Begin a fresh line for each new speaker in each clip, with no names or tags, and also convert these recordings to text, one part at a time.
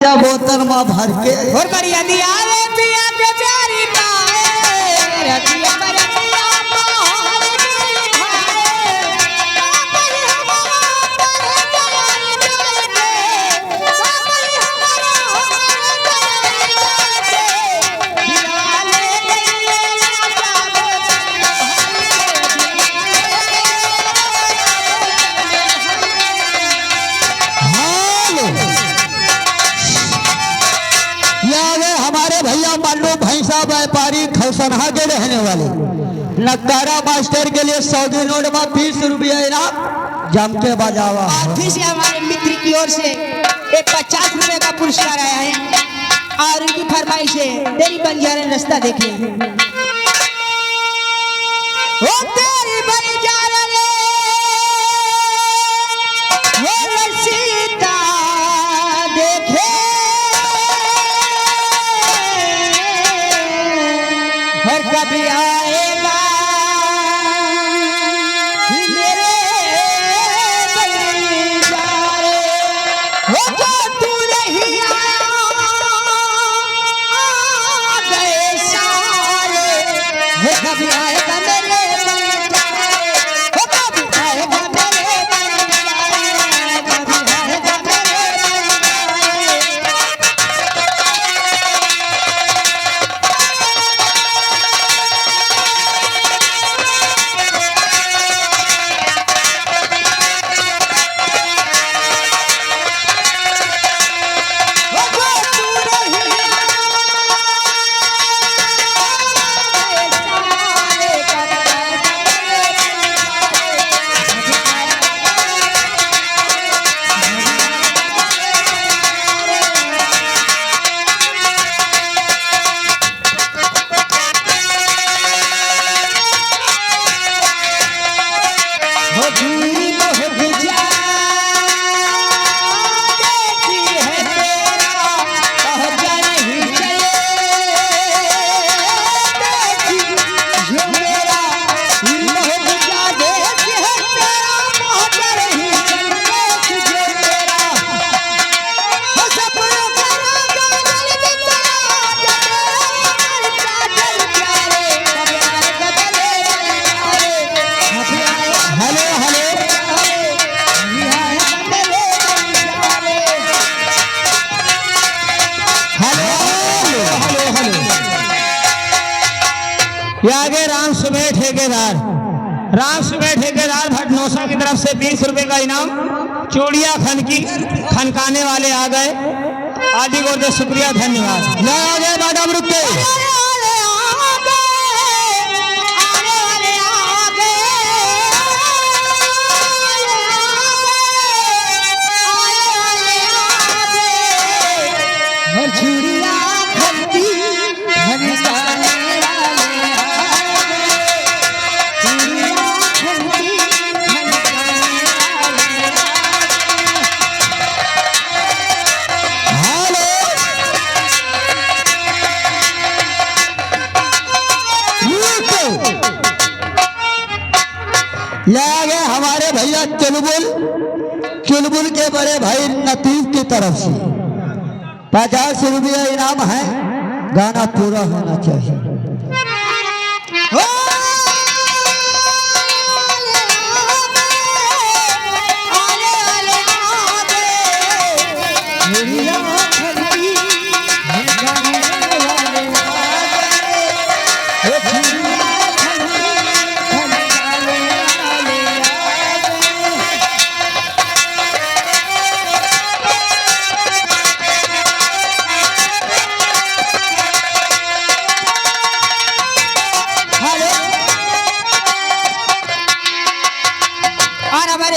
बोतल में भर के
और करिया दिया रे पिया के प्यारी पाए रतिया बरतिया पार मेरी भाए सापई हमारा पर जवानी जाते सापई हमारा जाते दिला ले गई
हमारे भैया मल्लू भैंसा व्यापारी खौसनहा के रहने वाले नक्कारा मास्टर के लिए 100 नोट में 20 रुपया इनाम जम के बजावा।
फिर से हमारे मित्र की ओर से एक 50 रुपए का पुरस्कार आया है और उनकी फरमाइश है तेरी बंजारा रास्ता देखे ओ तेरी बंजारा रे वो रसीदा देखे हर कभी आएगा मेरे बंजारे हो जो तू नहीं आया आ गए सारे हो कभी आएगा मेरे बंजारे हो कभी आएगा मेरे बंजारे कभी आएगा मेरे बंजारे
आगे राम सुबह ठेकेदार भटनौसा की तरफ से 20 रुपए का इनाम चूड़िया खनकाने वाले आ गए आदि गौर से शुक्रिया धन्यवाद। न आगे मैडम रुके ले गए हमारे भैया चुलबुल के बड़े भाई नतीब की तरफ से 50 रुपया इनाम है। गाना पूरा होना चाहिए।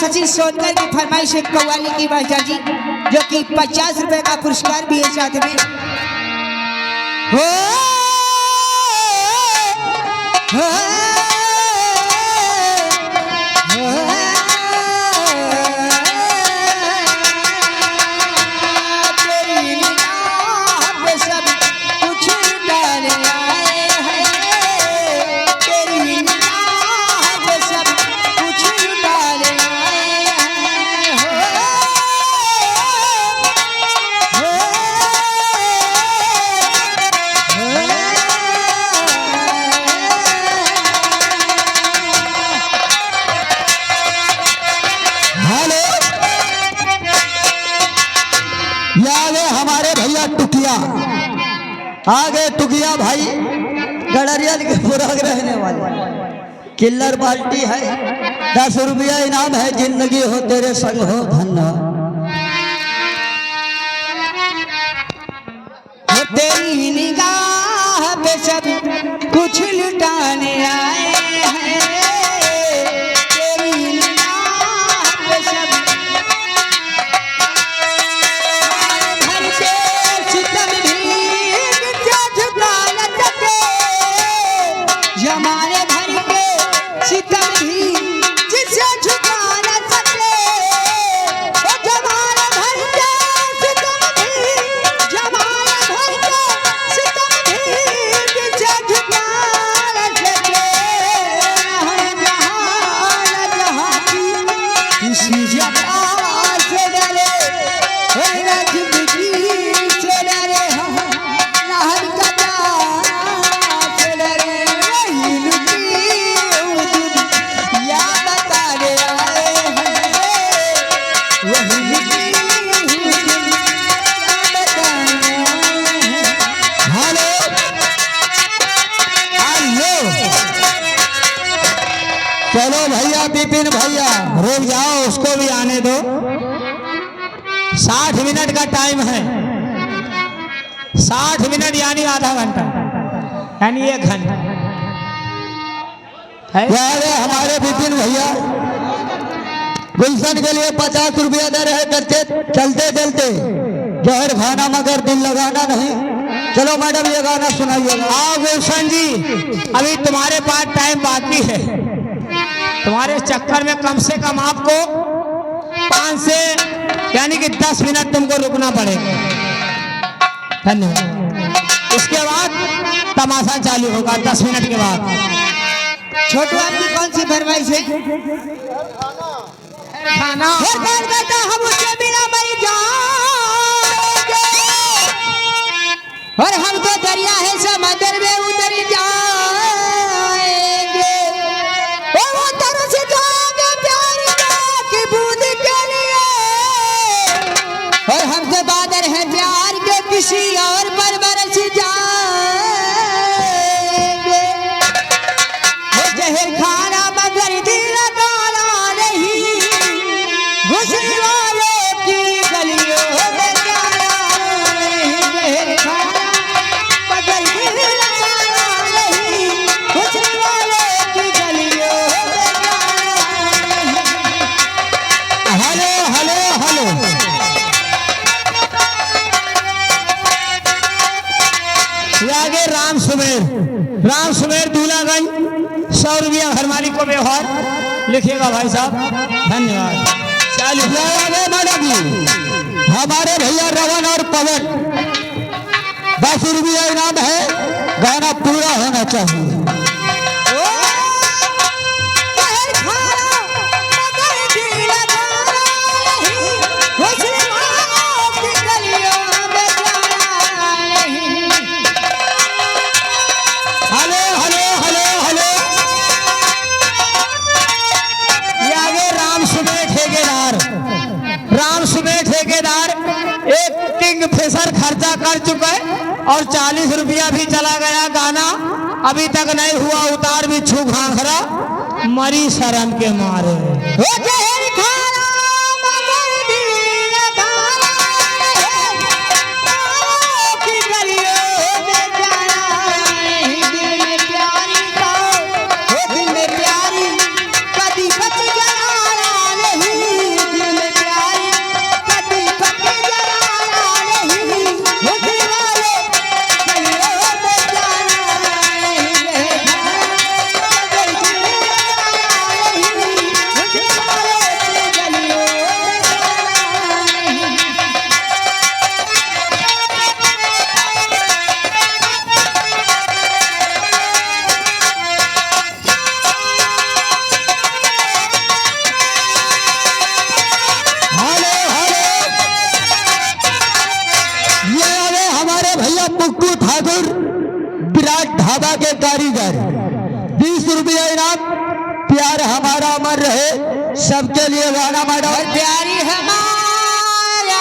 सचिन सोनकर की फरमाइश है कव्वाली की भाषा जी जो कि 50 रुपए का पुरस्कार भी है साथ में।
ये आगे हमारे भैया टुकिया, आगे टुकिया भाई गड़रिया के पुराग रहने वाले, किल्लर बाल्टी है, 10 रुपया इनाम है, जिंदगी हो तेरे संग हो धन्यवाद।
तेरी निगाह पे सब कुछ लुटाने आए हैं, तेरी निगाह पे सब भर के सितम भी जो झुका न सके, जमाने भर के सितम भी जिसे झुका न सके, ओ जमाने भर के सितम भी, जमाने भर के सितम भी जिसे झुका न सके, हम जहाँ की किसी जगह से डरे, ना जिंदगी से डरे, ना हर कदम से डरे, वही लुटी वो दुनिया बताने आए हैं, वही लुटी वो दुनिया बताने आए हैं।
हेलो हेलो, चलो भैया बिपिन भैया,
रुक जाओ, उसको भी आने दो। 60 मिनट का टाइम है, 60 मिनट यानी आधा घंटा, यानी 1 घंटा है।
ये आगे हमारे बिपिन भैया गुलशन के लिए 50 रुपया दे रहे, करते चलते चलते जहर खाना मगर दिल लगाना नहीं। चलो मैडम ये गाना सुनाइएगा।
आओ गुलशन जी, अभी तुम्हारे पास टाइम बाकी है, तुम्हारे चक्कर में कम से कम आपको 5 से यानी कि 10 मिनट तुमको रुकना पड़ेगा। धन्यवाद। उसके बाद तमाशा चालू होगा 10 मिनट के बाद।
छोटू आपकी कौन सी फरमाइश है?
खाना
हर बार कहता हम उसके बिना मर जाएंगे, और हम तो दरिया है समंदर में उतर जाएंगे, वो तरस जाएंगे प्यार की बूंद के लिए, और हम तो बादल हैं प्यार के किसी और पर बरस जाएंगे, वो जहर खाना मगर दिल लगाना नहीं, घुसने वालों की गलियों में जाना नहीं, जहर खाना मगर दिल लगाना नहीं, घुसने वालों की गलियों में जाना नहीं।
हेलो हेलो हेलो,
ये आगे राम सुमेर दूल्हागंज 100 रुपया हर मालिक को व्यवहार लिखिएगा भाई साहब। धन्यवाद। चालू
ये आगे मैडम जी हमारे भैया रवन और पवन, 10 रुपया इनाम है, गाना पूरा होना चाहिए।
जहर खाना मगर दिल लगाना नहीं, घुसने वालों की गलियों में जाना नहीं।
हेलो हेलो हेलो हेलो, ये आगे राम सुमेर ठेकेदार एक किंगफिशर खर्चा कर चुका है और 40 रुपया भी चला गया। गाना अभी तक नहीं हुआ उतार, भी छू घाघरा मरी शर्म के मारे।
वो जहर खाना मगर दिल लगाना नहीं, वालों की गलियों में जाना नहीं, दिल में प्यारी का वो दिल में प्यारी कभी बच जलाना नहीं, दिल में प्यारी कभी बच जलाना नहीं, वो दिल वाले गलियों में जाना नहीं, जहर खाना मगर दिल लगाना नहीं, वो दिल वाले की गलियों में जाना नहीं।
हेलो हेलो, ये आगे हमारे भैया पुक्कू ठाकुर विराट ढाबा के कारीगर, 20 रुपया इनाम, प्यार हमारा अमर रहे, सबके लिए गाना मैडम।
और प्यारी हमारा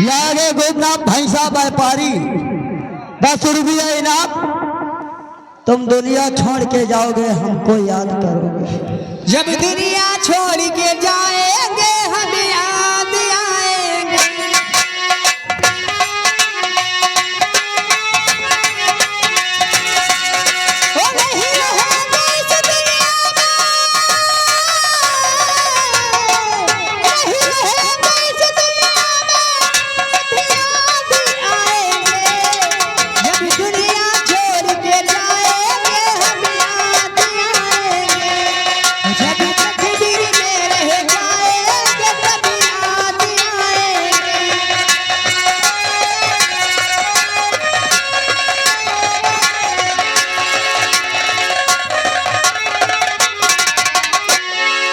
या आगे गोपनाथ भैंसा व्यापारी 10 रुपया इनाम। तुम दुनिया छोड़ के जाओगे हमको याद करोगे।
जब दुनिया छोड़ के जाएंगे हमें